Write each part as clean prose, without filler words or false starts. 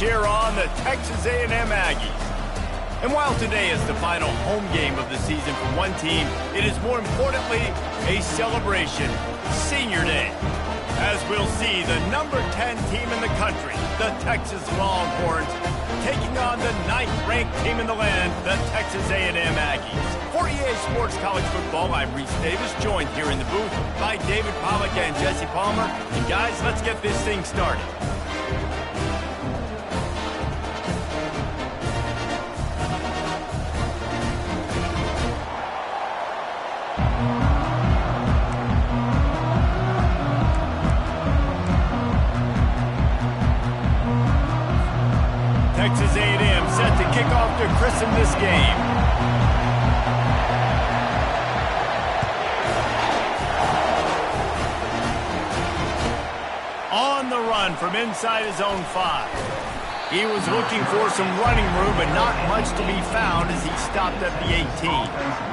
cheer on the Texas A&M Aggies. And while today is the final home game of the season for one team, it is more importantly a celebration, Senior Day. As we'll see the number 10 team in the country, the Texas Longhorns, taking on the 9th-ranked team in the land, the Texas A&M Aggies. For EA Sports College Football, I'm Reese Davis, joined here in the booth by David Pollack and Jesse Palmer. And guys, let's get this thing started. Texas A&M set to kick off to christen this game. On the run from inside his own 5. He was looking for some running room, but not much to be found as he stopped at the 18.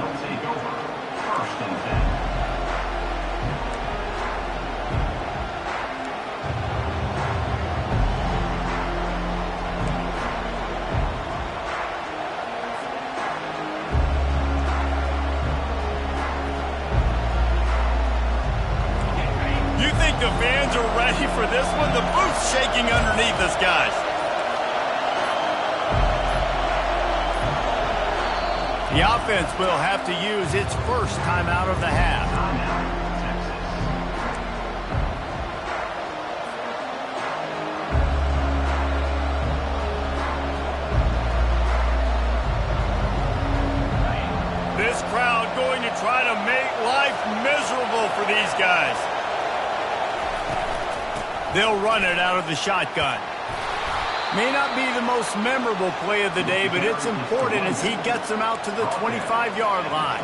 The fans are ready for this one. The booth's shaking underneath us, guys. The offense will have to use its first timeout of the half. This crowd going to try to make life miserable for these guys. They'll run it out of the shotgun. May not be the most memorable play of the day, but it's important as he gets them out to the 25-yard line.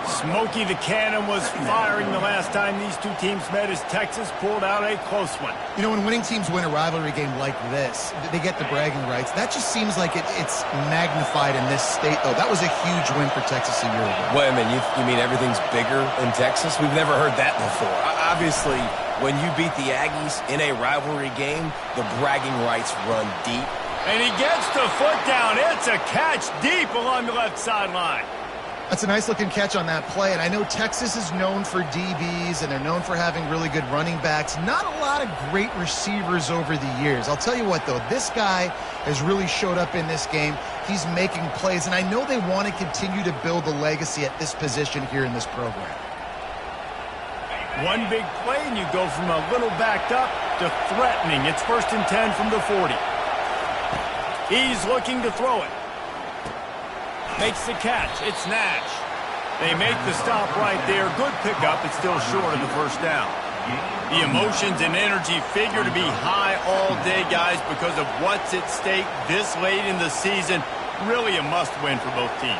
Smokey the Cannon was firing the last time these two teams met as Texas pulled out a close one. You know, when winning teams win a rivalry game like this, they get the bragging rights. That just seems like it's magnified in this state, though. That was a huge win for Texas a year ago. Wait a minute, you mean everything's bigger in Texas? We've never heard that before. Obviously, when you beat the Aggies in a rivalry game, the bragging rights run deep. And he gets the foot down. It's a catch deep along the left sideline. That's a nice-looking catch on that play, and I know Texas is known for DBs, and they're known for having really good running backs. Not a lot of great receivers over the years. I'll tell you what, though, this guy has really showed up in this game. He's making plays, and I know they want to continue to build a legacy at this position here in this program. One big play, and you go from a little backed up to threatening. It's 1st and 10 from the 40. He's looking to throw it. Makes the catch. It's Nash. They make the stop right there. Good pickup. It's still short of the first down. The emotions and energy figure to be high all day, guys, because of what's at stake this late in the season. Really a must-win for both teams.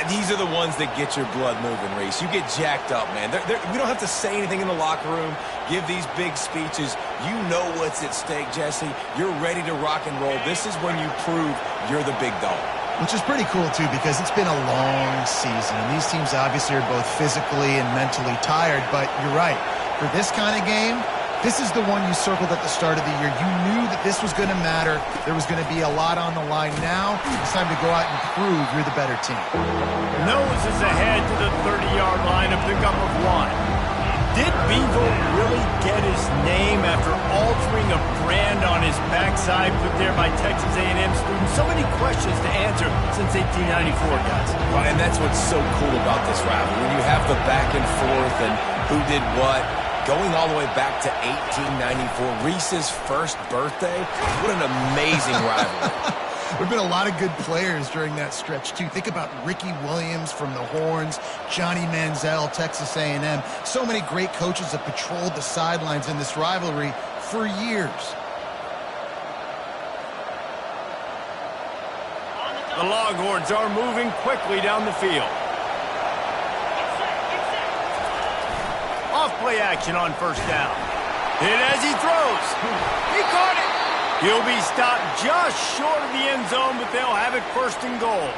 These are the ones that get your blood moving, Reese. You get jacked up, man. We don't have to say anything in the locker room, give these big speeches. You know what's at stake, Jesse. You're ready to rock and roll. This is when you prove you're the big dog. Which is pretty cool, too, because it's been a long season. And these teams obviously are both physically and mentally tired. But you're right. For this kind of game, this is the one you circled at the start of the year. You knew that this was going to matter. There was going to be a lot on the line. Now it's time to go out and prove you're the better team. Nose is ahead to the 30-yard line, a pickup of 1. Did Bevo really get his name after altering a brand on his backside put there by Texas A&M students? So many questions to answer since 1894, guys. Well, and that's what's so cool about this rivalry. When you have the back and forth and who did what, going all the way back to 1894, Reese's first birthday. What an amazing rivalry. There have been a lot of good players during that stretch, too. Think about Ricky Williams from the Horns, Johnny Manziel, Texas A&M. So many great coaches have patrolled the sidelines in this rivalry for years. The Longhorns are moving quickly down the field. Off-play action on first down. Hit as he throws. He caught it. He'll be stopped just short of the end zone, but they'll have it 1st and goal.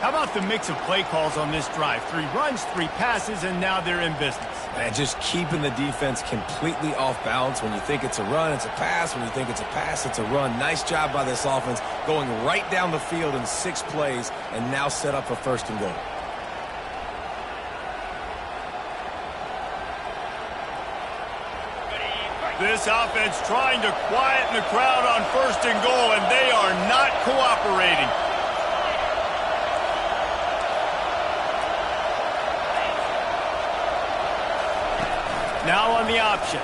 How about the mix of play calls on this drive? 3 runs, 3 passes, and now they're in business. And just keeping the defense completely off balance. When you think it's a run, it's a pass. When you think it's a pass, it's a run. Nice job by this offense going right down the field in 6 plays and now set up for 1st and goal. This offense trying to quieten the crowd on 1st and goal, and they are not cooperating. Now on the option.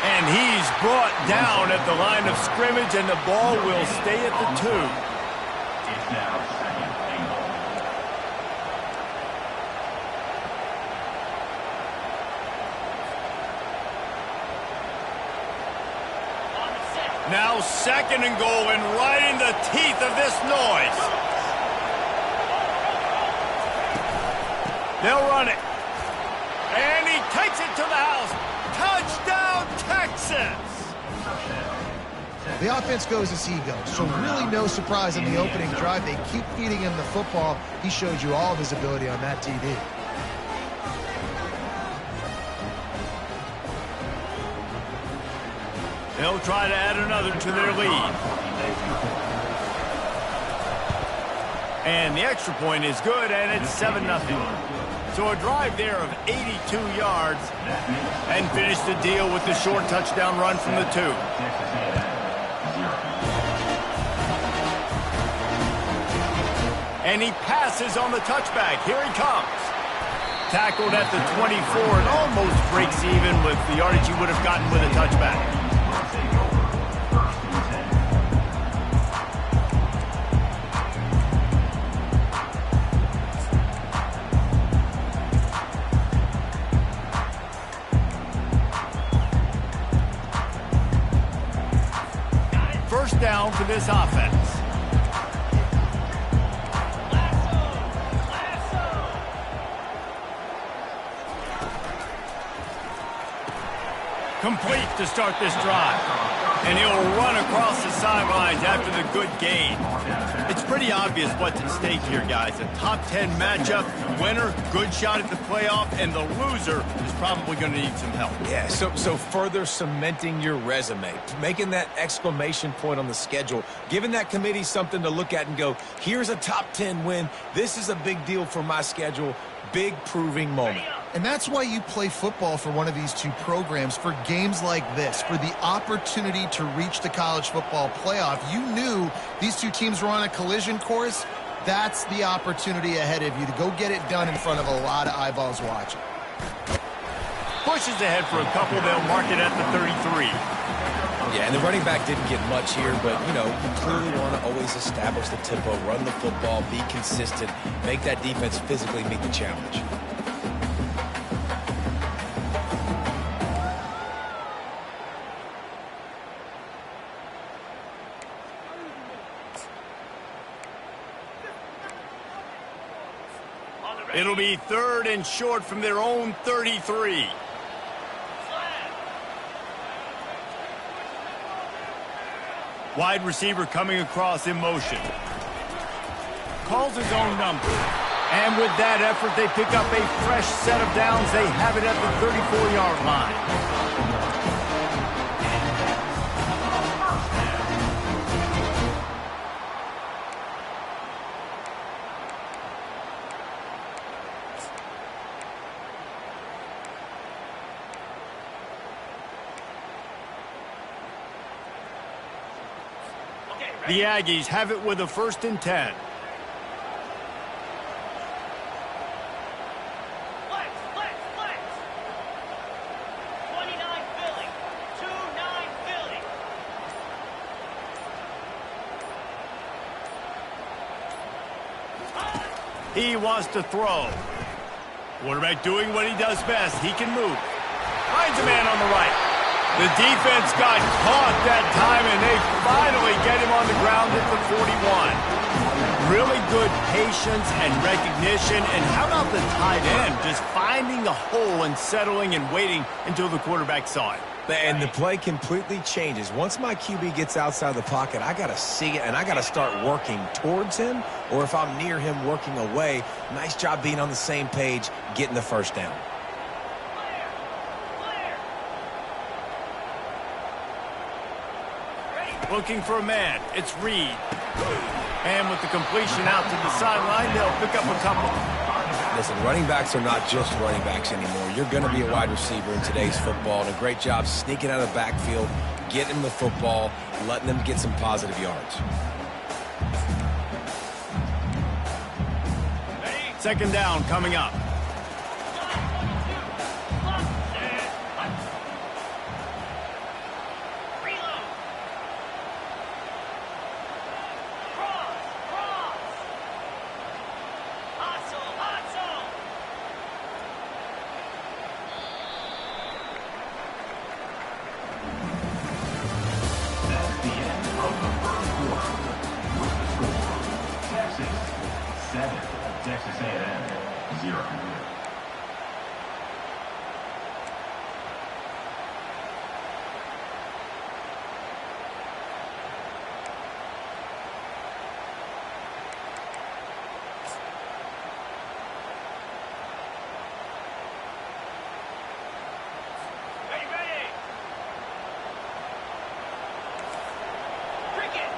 And he's brought down at the line of scrimmage, and the ball will stay at the 2. It's now 2nd and goal. Now 2nd and goal, and right in the teeth of this noise. They'll run it. And he takes it to the house. Touchdown, Texas! The offense goes as he goes, so really no surprise in the opening drive. They keep feeding him the football. He showed you all of his ability on that TD. They'll try to add another to their lead. And the extra point is good, and it's 7-0. So a drive there of 82 yards, and finish the deal with the short touchdown run from the 2. And he passes on the touchback. Here he comes. Tackled at the 24 and almost breaks even with the yardage he would have gotten with a touchback. First down for this offense. Complete to start this drive. And he'll run across the sidelines after the good gain. It's pretty obvious what's at stake here, guys. A top 10 matchup, winner, good shot at the playoff, and the loser is probably going to need some help. Yeah, so further cementing your resume, making that exclamation point on the schedule, giving that committee something to look at and go, here's a top 10 win. This is a big deal for my schedule. Big proving moment. And that's why you play football for one of these 2 programs, for games like this, for the opportunity to reach the college football playoff. You knew these 2 teams were on a collision course. That's the opportunity ahead of you to go get it done in front of a lot of eyeballs watching. Pushes ahead for a couple. They'll mark it at the 33. Yeah, and the running back didn't get much here, but, you know, you clearly want to always establish the tempo, run the football, be consistent, make that defense physically meet the challenge. It'll be 3rd and short from their own 33. Wide receiver coming across in motion. Calls his own number. And with that effort, they pick up a fresh set of downs. They have it at the 34-yard line. The Aggies have it with a 1st and 10. He wants to throw. Quarterback doing what he does best. He can move. Finds a man on the right. The defense got caught that time, and they finally get him on the ground at the 41. Really good patience and recognition. And how about the tight end just finding the hole and settling and waiting until the quarterback saw it? And the play completely changes. Once my QB gets outside the pocket, I got to see it, and I got to start working towards him, or if I'm near him, working away. Nice job being on the same page, getting the first down. Looking for a man. It's Reed. And with the completion out to the sideline, they'll pick up a couple. Listen, running backs are not just running backs anymore. You're going to be a wide receiver in today's football, and a great job sneaking out of the backfield, getting them the football, letting them get some positive yards. Second down coming up. Texas A&M 0.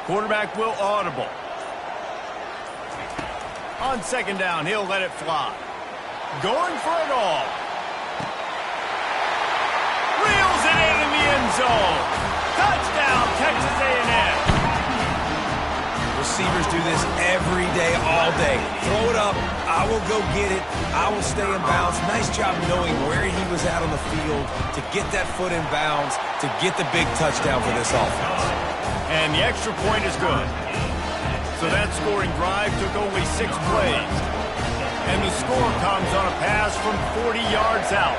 Quarterback will audible. On second down, he'll let it fly. Going for it all. Reels it in the end zone. Touchdown, Texas A&M. Receivers do this every day, all day. Throw it up. I will go get it. I will stay in bounds. Nice job knowing where he was at on the field to get that foot in bounds, to get the big touchdown for this offense. And the extra point is good. So that scoring drive took only 6 plays. And the score comes on a pass from 40 yards out.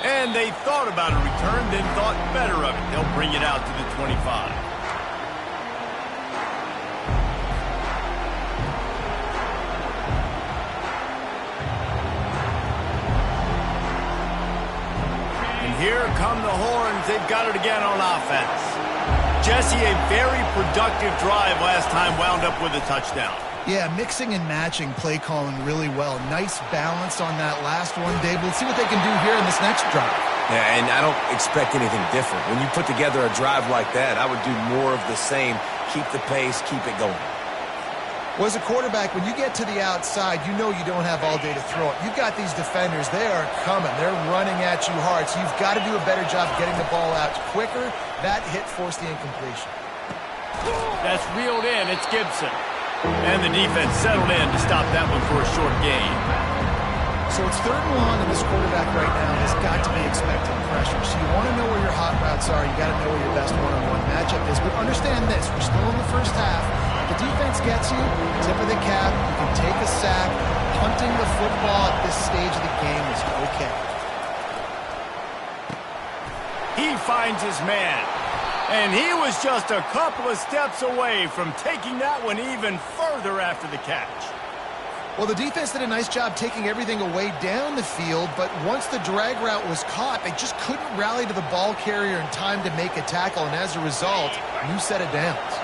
And they thought about a return, then thought better of it. They'll bring it out to the 25. Here come the horns. They've got it again on offense. Jesse, a very productive drive last time, wound up with a touchdown. Yeah, mixing and matching play calling really well. Nice balance on that last one, Dave. We'll see what they can do here in this next drive. Yeah, and I don't expect anything different. When you put together a drive like that, I would do more of the same. Keep the pace, keep it going. Well, as a quarterback, when you get to the outside, you know you don't have all day to throw it. You've got these defenders. They are coming. They're running at you hard, so you've got to do a better job getting the ball out quicker. That hit forced the incompletion. That's reeled in. It's Gibson. And the defense settled in to stop that one for a short gain. So it's 3rd and long, and this quarterback right now has got to be expecting pressure. So you want to know where your hot routes are. You got to know where your best one-on-one matchup is. But understand this. We're still in the first half. The defense gets you, tip of the cap, you can take a sack. Punting the football at this stage of the game is okay. He finds his man. And he was just a couple of steps away from taking that one even further after the catch. Well, the defense did a nice job taking everything away down the field, but once the drag route was caught, they just couldn't rally to the ball carrier in time to make a tackle, and as a result, new set of downs.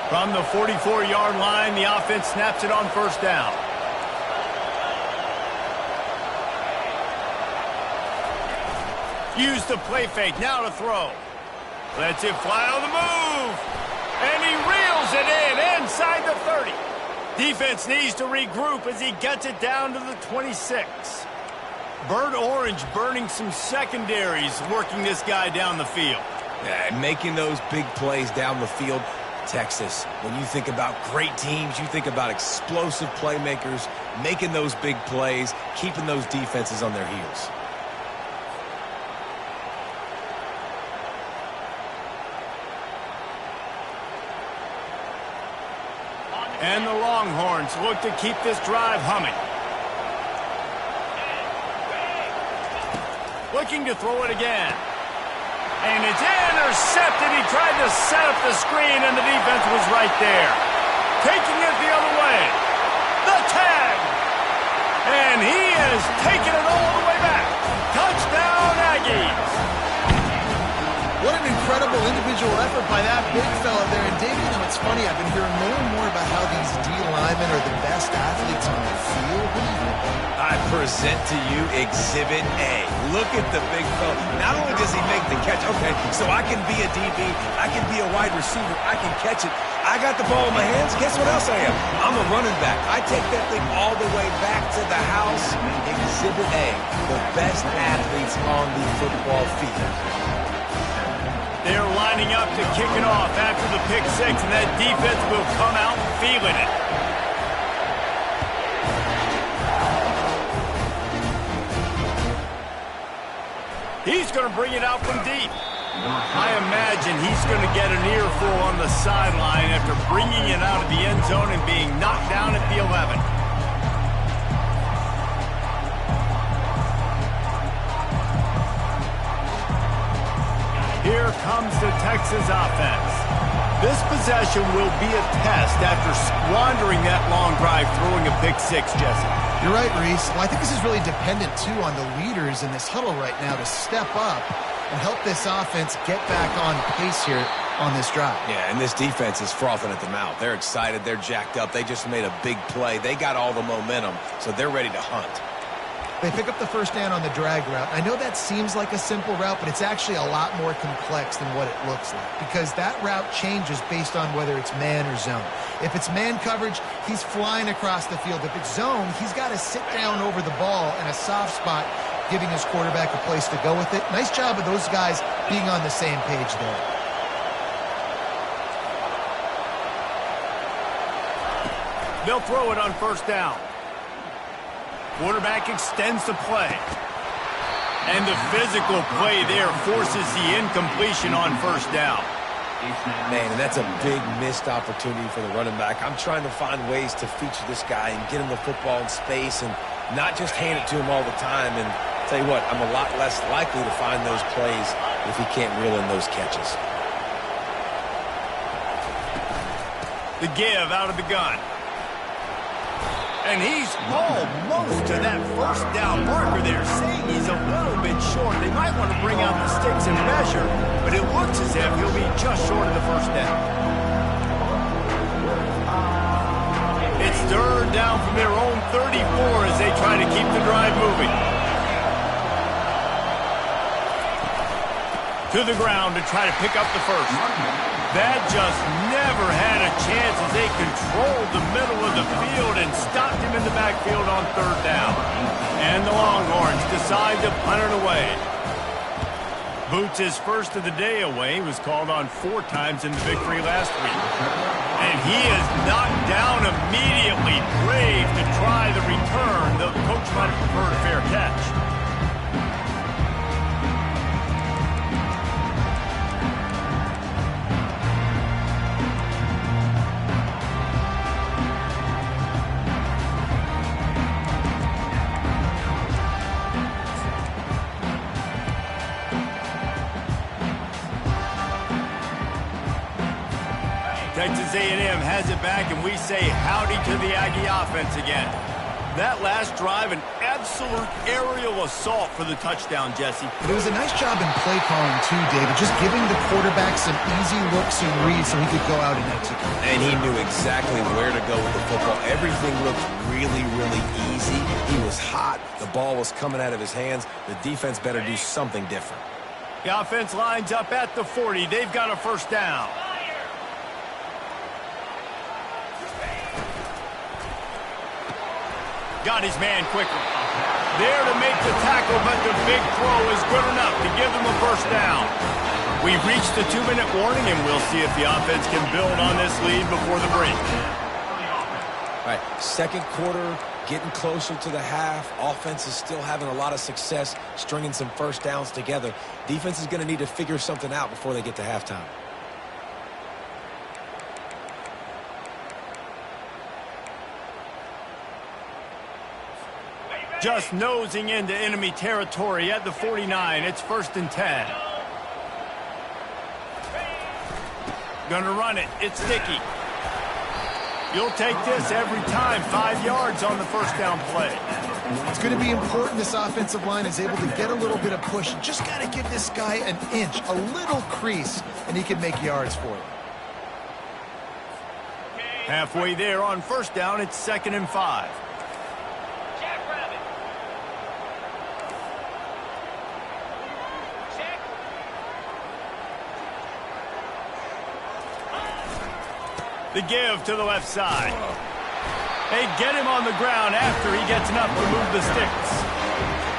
From the 44-yard line, the offense snaps it on first down. Use the play fake, now to throw. Lets it fly on the move. And he reels it in inside the 30. Defense needs to regroup as he gets it down to the 26. Bird Orange burning some secondaries, working this guy down the field. Yeah, making those big plays down the field. Texas, when you think about great teams, you think about explosive playmakers, making those big plays, keeping those defenses on their heels. And the Longhorns look to keep this drive humming. Looking to throw it again. And it's intercepted. He tried to set up the screen, and the defense was right there. Taking it the other way. The tag. And he is taking it all the way back. Touchdown, Aggies. What an incredible individual effort by that big fella there. And, Dave, you know, it's funny. I've been hearing more and more about how these D linemen are the best athletes on the field. What do you think? I present to you Exhibit A. Look at the big fella. Not only does he make the catch, okay, so I can be a DB, I can be a wide receiver, I can catch it. I got the ball in my hands. Guess what else I am? I'm a running back. I take that thing all the way back to the house. Exhibit A, the best athletes on the football field. They're lining up to kick it off after the pick six, and that defense will come out feeling it. He's going to bring it out from deep. I imagine he's going to get an earful on the sideline after bringing it out of the end zone and being knocked down at the 11. Here comes the Texas offense. This possession will be a test after squandering that long drive throwing a pick six, Jesse. You're right, Reese. Well, I think this is really dependent, too, on the leaders in this huddle right now to step up and help this offense get back on pace here on this drive. Yeah, and this defense is frothing at the mouth. They're excited. They're jacked up. They just made a big play. They got all the momentum, so they're ready to hunt. They pick up the first down on the drag route. I know that seems like a simple route, but it's actually a lot more complex than what it looks like because that route changes based on whether it's man or zone. If it's man coverage, he's flying across the field. If it's zone, he's got to sit down over the ball in a soft spot, giving his quarterback a place to go with it. Nice job of those guys being on the same page there. They'll throw it on first down. Quarterback extends the play. And the physical play there forces the incompletion on first down. Man, and that's a big missed opportunity for the running back. I'm trying to find ways to feature this guy and get him the football in space and not just hand it to him all the time. And I'll tell you what, I'm a lot less likely to find those plays if he can't reel in those catches. The give out of the gun. And he's almost to that first down marker there, saying he's a little bit short. They might want to bring out the sticks and measure, but it looks as if he'll be just short of the first down. It's third down from their own 34 as they try to keep the drive moving. To the ground to try to pick up the first. That just never had a chance as they controlled the middle of the field and stopped him in the backfield on third down. And the Longhorns decide to punt it away. Boots' first of the day away was called on 4 times in the victory last week. And he is knocked down immediately. Brave to try the return, though the coach might have preferred a fair catch. Texas A&M has it back, and we say howdy to the Aggie offense again. That last drive, an absolute aerial assault for the touchdown, Jesse. But it was a nice job in play calling, too, David, just giving the quarterback some easy looks and reads so he could go out and execute. And he knew exactly where to go with the football. Everything looked really, really easy. He was hot. The ball was coming out of his hands. The defense better do something different. The offense lines up at the 40. They've got a first down. Got his man quickly. There to make the tackle, but the big throw is good enough to give them a first down. We've reached the 2-minute warning, and we'll see if the offense can build on this lead before the break. All right, second quarter, getting closer to the half. Offense is still having a lot of success stringing some first downs together. Defense is going to need to figure something out before they get to halftime. Just nosing into enemy territory at the 49. It's 1st and 10. Gonna run it. It's sticky. You'll take this every time. 5 yards on the first down play. It's going to be important this offensive line is able to get a little bit of push. You just got to give this guy an inch, a little crease, and he can make yards for you. Halfway there on first down, it's 2nd and 5. The give to the left side. They get him on the ground after he gets enough to move the sticks.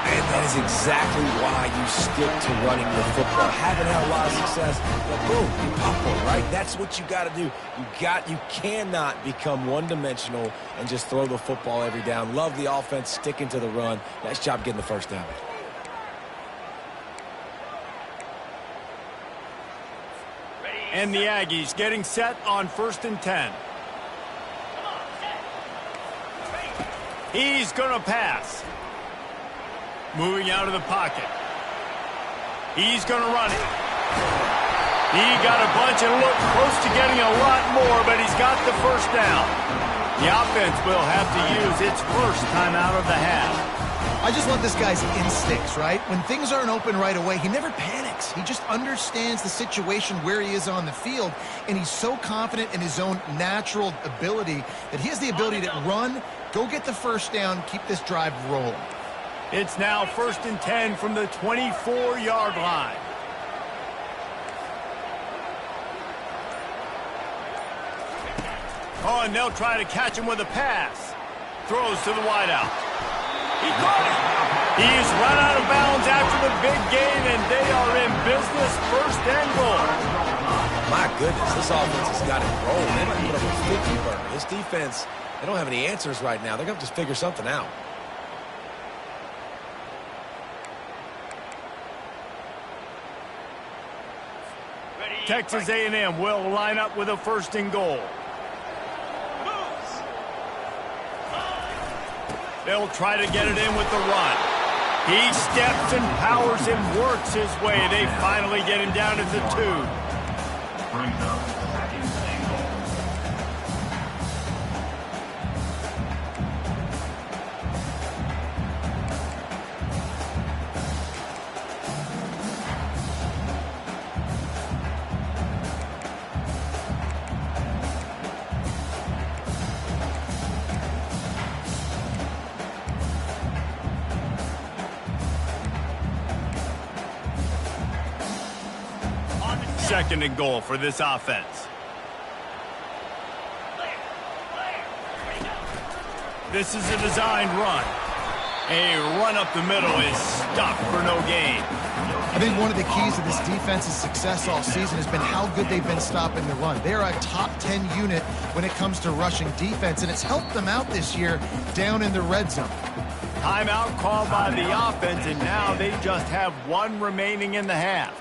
And that is exactly why you stick to running the football. Haven't had a lot of success, but boom, you pop one, right? That's what you got to do. You cannot become one-dimensional and just throw the football every down. Love the offense, sticking to the run. Nice job getting the first down. And the Aggies getting set on 1st and 10. He's going to pass. Moving out of the pocket. He's going to run it. He got a bunch and looked close to getting a lot more, but he's got the first down. The offense will have to use its first timeout of the half. I just love this guy's instincts, right? When things aren't open right away, he never panics. He just understands the situation where he is on the field, and he's so confident in his own natural ability that he has the ability to run, go get the first down, keep this drive rolling. It's now 1st and 10 from the 24-yard line. Oh, and they'll try to catch him with a pass. Throws to the wideout. He caught it. He's run out of bounds after the big gain, and they are in business, 1st and goal. My goodness, this offense has got it rolling. They might put up a 50-burger. This defense, they don't have any answers right now. They're going to just figure something out. Texas A&M will line up with a 1st and goal. They'll try to get it in with the run. He steps and powers and works his way. They finally get him down at the 2. Brings up 2nd and goal. Second and goal for this offense. This is a designed run. A run up the middle is stopped for no gain. I think one of the keys to this defense's success all season has been how good they've been stopping the run. They're a top 10 unit when it comes to rushing defense, and it's helped them out this year down in the red zone. Timeout called by the offense, and now they just have one remaining in the half.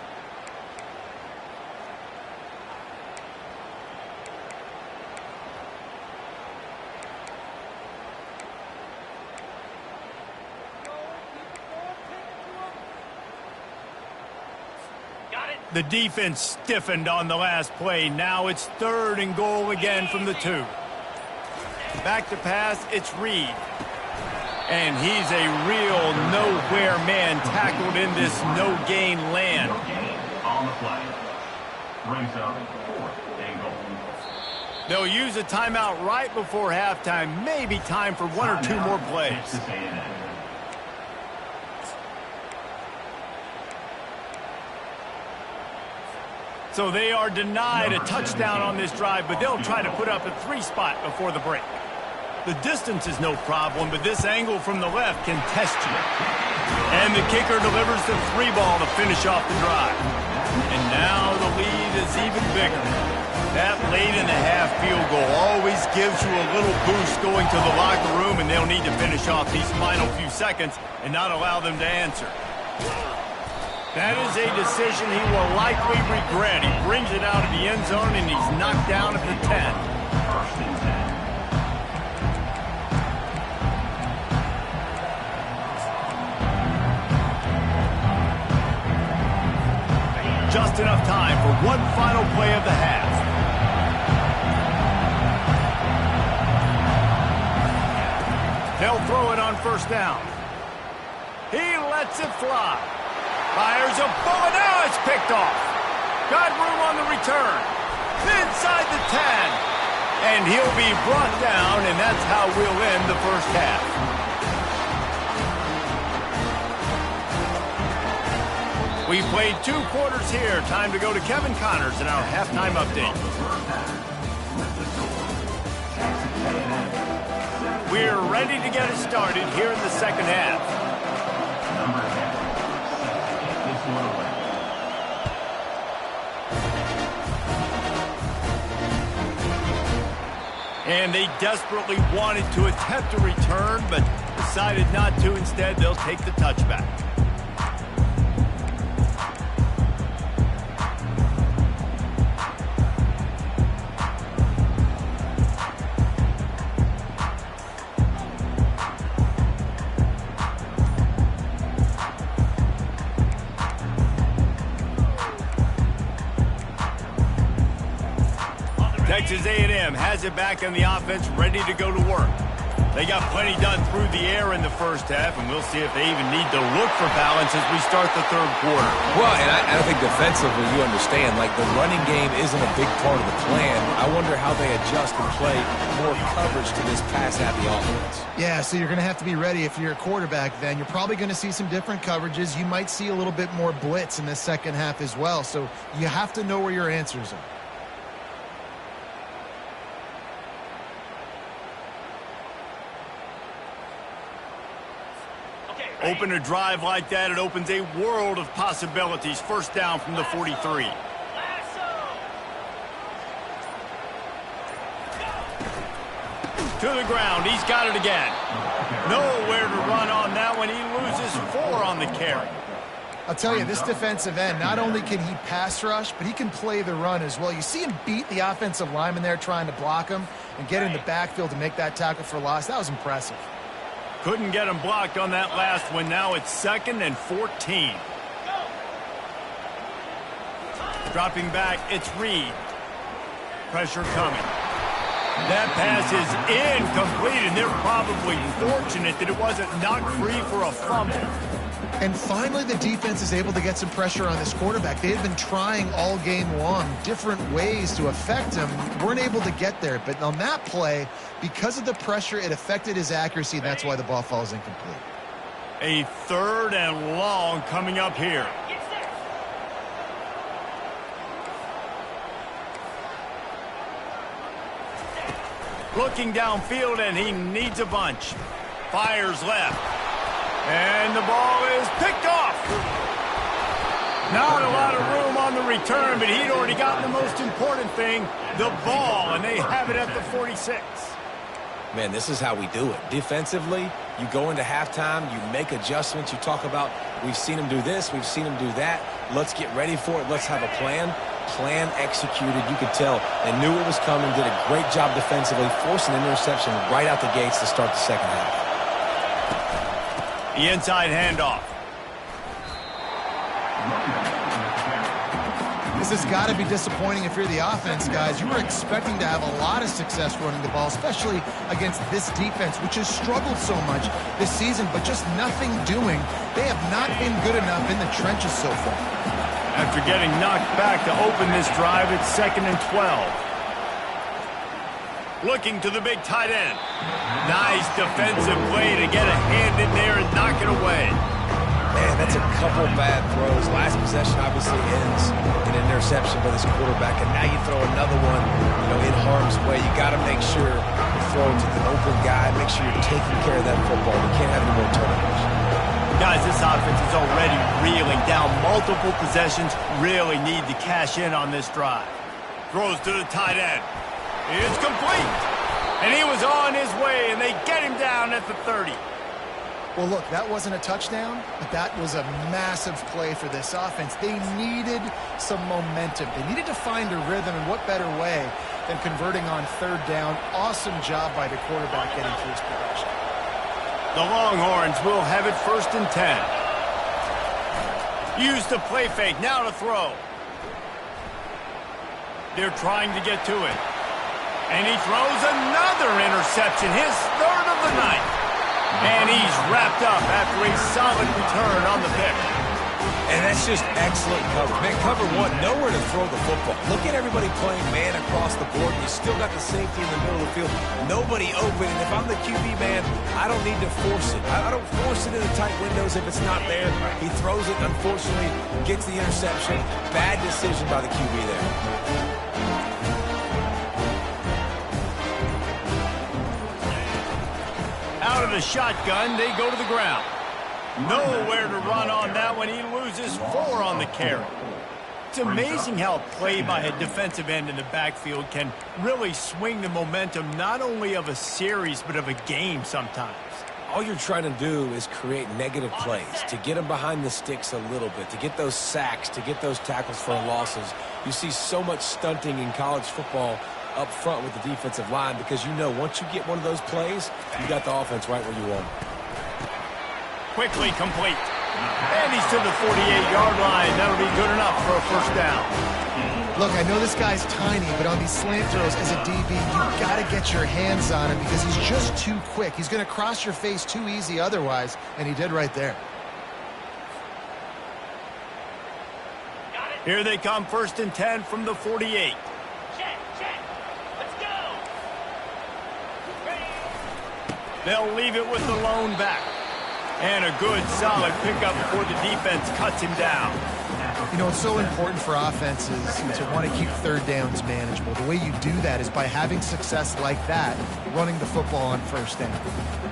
The defense stiffened on the last play. Now it's 3rd and goal again from the 2. Back to pass, it's Reed. And he's a real nowhere man tackled in this no-gain land. No gain on the play. Brings up 4th and goal. They'll use a timeout right before halftime. Maybe time for 1 or 2 more plays. Texas A&M. So they are denied a touchdown on this drive, but they'll try to put up a 3 spot before the break. The distance is no problem, but this angle from the left can test you. And the kicker delivers the 3 ball to finish off the drive. And now the lead is even bigger. That late in the half field goal always gives you a little boost going to the locker room, and they'll need to finish off these final few seconds and not allow them to answer. That is a decision he will likely regret. He brings it out of the end zone, and he's knocked down at the 10. 1st and 10. Just enough time for one final play of the half. They'll throw it on first down. He lets it fly. Fires a bullet. Now it's picked off. Got room on the return. Inside the 10. And he'll be brought down, and that's how we'll end the first half. We played 2 quarters here. Time to go to Kevin Connors in our halftime update. We're ready to get it started here in the second half. And they desperately wanted to attempt a return, but decided not to. Instead, they'll take the touchback. Texas A&M has it back in the offense, ready to go to work. They got plenty done through the air in the first half, and we'll see if they even need to look for balance as we start the third quarter. Well, and I think defensively, you understand, like the running game isn't a big part of the plan. I wonder how they adjust and play more coverage to this pass-happy offense. Yeah, so you're going to have to be ready if you're a quarterback then. You're probably going to see some different coverages. You might see a little bit more blitz in the second half as well, so you have to know where your answers are. Open a drive like that, it opens a world of possibilities. First down from the 43. To the ground, he's got it again. Nowhere to run on that one. He loses 4 on the carry. I'll tell you, this defensive end, not only can he pass rush, but he can play the run as well. You see him beat the offensive lineman there trying to block him and get in the backfield to make that tackle for loss. That was impressive. Couldn't get him blocked on that last one. Now it's 2nd and 14. Dropping back, it's Reed. Pressure coming. That pass is incomplete, and they're probably fortunate that it wasn't knocked free for a fumble. And finally, the defense is able to get some pressure on this quarterback. They had been trying all game long different ways to affect him. Weren't able to get there. But on that play, because of the pressure, it affected his accuracy, and that's why the ball falls incomplete. A 3rd and long coming up here. Looking downfield, and he needs a bunch. Fires left. And the ball is picked off. Not a lot of room on the return, but he'd already gotten the most important thing, the ball, and they have it at the 46. Man, this is how we do it. Defensively, you go into halftime, you make adjustments. You talk about, we've seen him do this, we've seen him do that. Let's get ready for it. Let's have a plan. Plan executed. You could tell they knew it was coming, did a great job defensively, forcing an interception right out the gates to start the second half. The inside handoff. This has got to be disappointing if you're the offense, guys. You were expecting to have a lot of success running the ball, especially against this defense, which has struggled so much this season, but just nothing doing. They have not been good enough in the trenches so far. After getting knocked back to open this drive, it's 2nd and 12. Looking to the big tight end. Nice defensive play to get a hand in there and knock it away. Man, that's a couple bad throws. Last possession obviously ends in an interception by this quarterback, and now you throw another one, in harm's way. You got to make sure you throw it to the open guy. Make sure you're taking care of that football. You can't have any more turnovers. Guys, this offense is already reeling down multiple possessions. Really need to cash in on this drive. Throws to the tight end. It's complete. And he was on his way, and they get him down at the 30. Well, look, that wasn't a touchdown, but that was a massive play for this offense. They needed some momentum. They needed to find a rhythm, and what better way than converting on 3rd down. Awesome job by the quarterback getting through his progression. The Longhorns will have it 1st and 10. Use the play fake, now to throw. They're trying to get to it. And he throws another interception, his 3rd of the night. And he's wrapped up after a solid return on the pick. And that's just excellent cover. Man, cover one, nowhere to throw the football. Look at everybody playing man across the board. You still got the safety in the middle of the field. Nobody open. And if I'm the QB, man, I don't need to force it. I don't force it into tight windows if it's not there. He throws it, unfortunately, gets the interception. Bad decision by the QB there. Out of the shotgun, they go to the ground. Nowhere to run on that one. He loses 4 on the carry. It's amazing how play by a defensive end in the backfield can really swing the momentum not only of a series but of a game sometimes. All you're trying to do is create negative plays, to get them behind the sticks a little bit, to get those sacks, to get those tackles for losses. You see so much stunting in college football up front with the defensive line because you know once you get one of those plays, you got the offense right where you want it. Quickly complete. And he's to the 48-yard line. That'll be good enough for a first down. Look, I know this guy's tiny, but on these slant throws as a DB, you've got to get your hands on him because he's just too quick. He's going to cross your face too easy otherwise, and he did right there. Here they come, 1st and 10 from the 48. Check. Let's go. They'll leave it with the lone back. And a good, solid pickup before the defense cuts him down. You know, it's so important for offenses to want to keep third downs manageable. The way you do that is by having success like that, running the football on 1st down.